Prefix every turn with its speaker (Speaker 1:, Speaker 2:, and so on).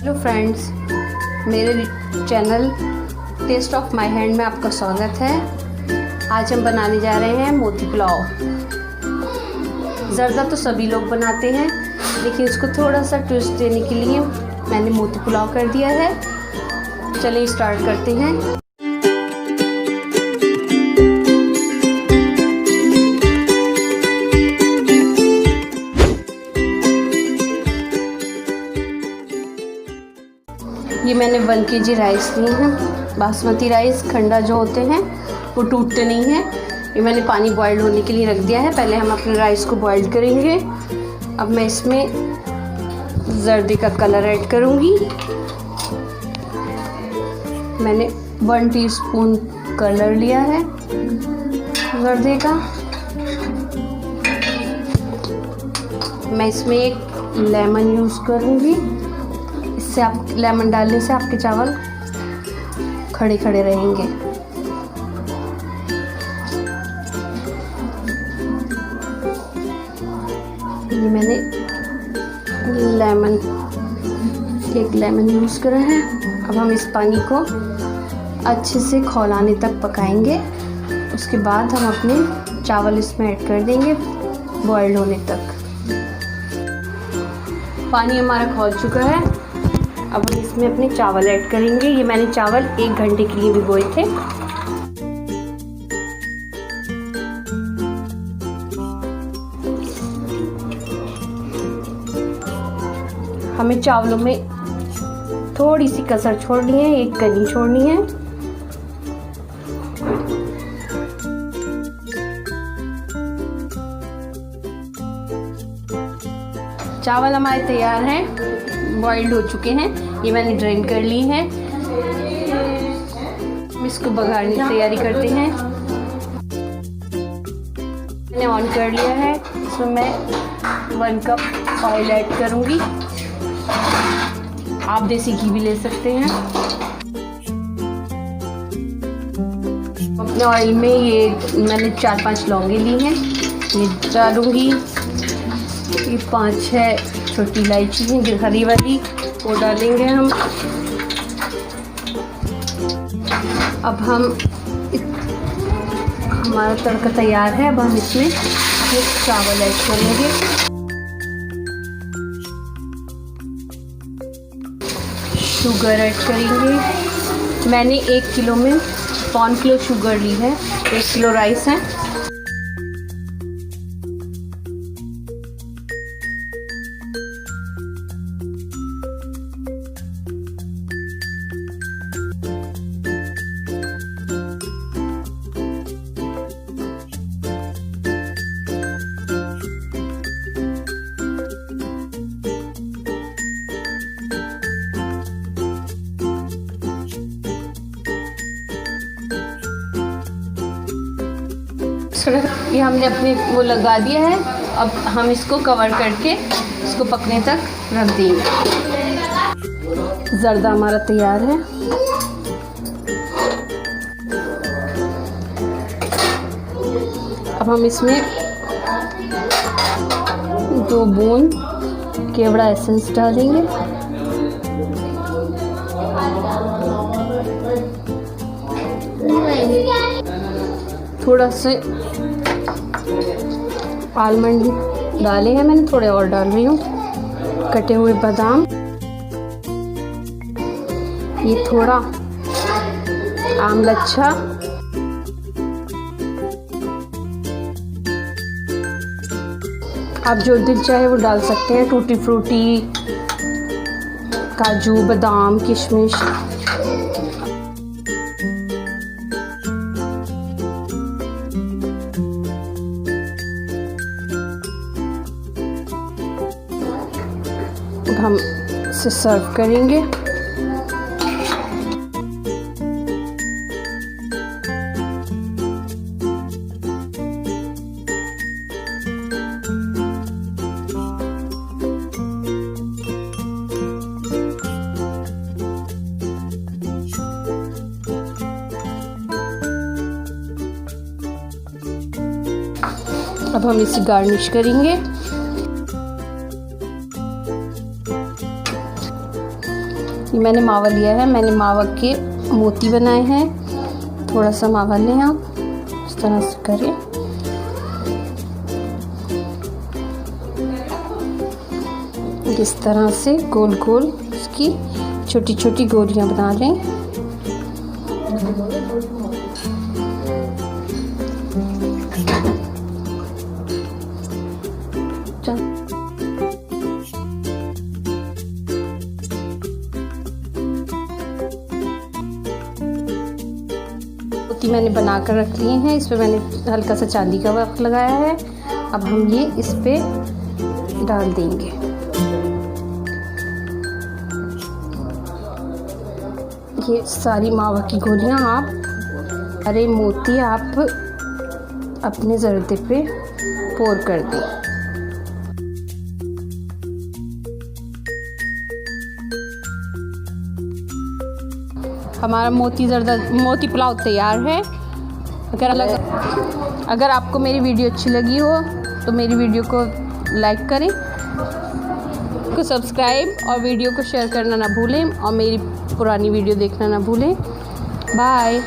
Speaker 1: Hello friends, मेरे channel taste of my hand में आपका स्वागत है। आज हम बनाने जा रहे हैं मोती पुलाव। ज़र्दा तो सभी लोग बनाते हैं, लेकिन इसको थोड़ा सा ट्विस्ट देने के लिए मैंने मोती पुलाव कर दिया है। चलिए स्टार्ट करते हैं। ये मैंने 1 kg राइस लिए हैं। बासमती राइस खंडा जो होते हैं वो टूटते नहीं हैं। ये मैंने पानी बॉयल होने के लिए रख दिया है। पहले हम अपने राइस को बॉयल करेंगे। अब मैं इसमें जर्दे का कलर ऐड करूँगी। मैंने 1 टीस्पून कलर लिया है जर्दे का। मैं इसमें एक लेमन यूज़ करूँगी। इससे आप लेमन डालने से आपके चावल खड़े खड़े रहेंगे। ये मैंने एक लेमन यूज़ करा है। अब हम इस पानी को अच्छे से खौलाने तक पकाएंगे। उसके बाद हम अपने चावल इसमें ऐड कर देंगे बॉइल्ड होने तक। पानी हमारा खौल चुका है। अब हम इसमें अपने चावल ऐड करेंगे। ये मैंने चावल 1 घंटे के लिए भिगोए थे। हमें चावलों में थोड़ी सी कसर छोड़नी है, एक कनी छोड़नी है। चावल हमारे तैयार हैं, बॉइल्ड हो चुके हैं। ये मैंने ड्रेन कर ली है। इसको बघाड़ने की तैयारी करते हैं। मैंने ऑन कर लिया है। इसमें मैं 1 कप ऑयल ऐड करूंगी। आप देसी घी भी ले सकते हैं। अपने ऑयल में ये मैंने 4-5 लौंगे ली हैं, ये डालूंगी। ये 5-6 छोटी इलायची है हरी वाली, वो डालेंगे हम। अब हमारा तड़का तैयार है। अब हम इसमें चावल ऐड करेंगे। शुगर ऐड करेंगे। मैंने 1 किलो में 1 किलो शुगर ली है। 1 किलो राइस है। ये हमने अपने वो लगा दिया है। अब हम इसको कवर करके इसको पकने तक रख देंगे। जर्दा हमारा तैयार है। अब हम इसमें 2 बूंद केवड़ा एसेंस डालेंगे। थोड़ा से आलमंड डाले हैं मैंने, थोड़े और डाल रही हूँ। कटे हुए बादाम, ये थोड़ा आमला अच्छा, आप जो दिल चाहे वो डाल सकते हैं। टूटी फ्रूटी, काजू, बादाम, किशमिश। अब हम इसे सर्व करेंगे। अब हम इसे गार्निश करेंगे। ये मैंने मावा लिया है, मैंने मावा के मोती बनाए हैं। थोड़ा सा मावा लें आप, इस तरह से करें। इस तरह से गोल गोल इसकी छोटी छोटी गोलियां बना लें। मोती मैंने बनाकर रख लिए हैं, इस पे मैंने हल्का सा चांदी का वर्क लगाया है। अब हम ये इस पे डाल देंगे। ये सारी मावा की गोलियां आप अरे मोती आप अपने जर्दे पे पोर कर दें। हमारा मोती पुलाव तैयार है। अगर आपको मेरी वीडियो अच्छी लगी हो तो मेरी वीडियो को लाइक करें, को सब्सक्राइब और वीडियो को शेयर करना ना भूलें, और मेरी पुरानी वीडियो देखना ना भूलें। बाय।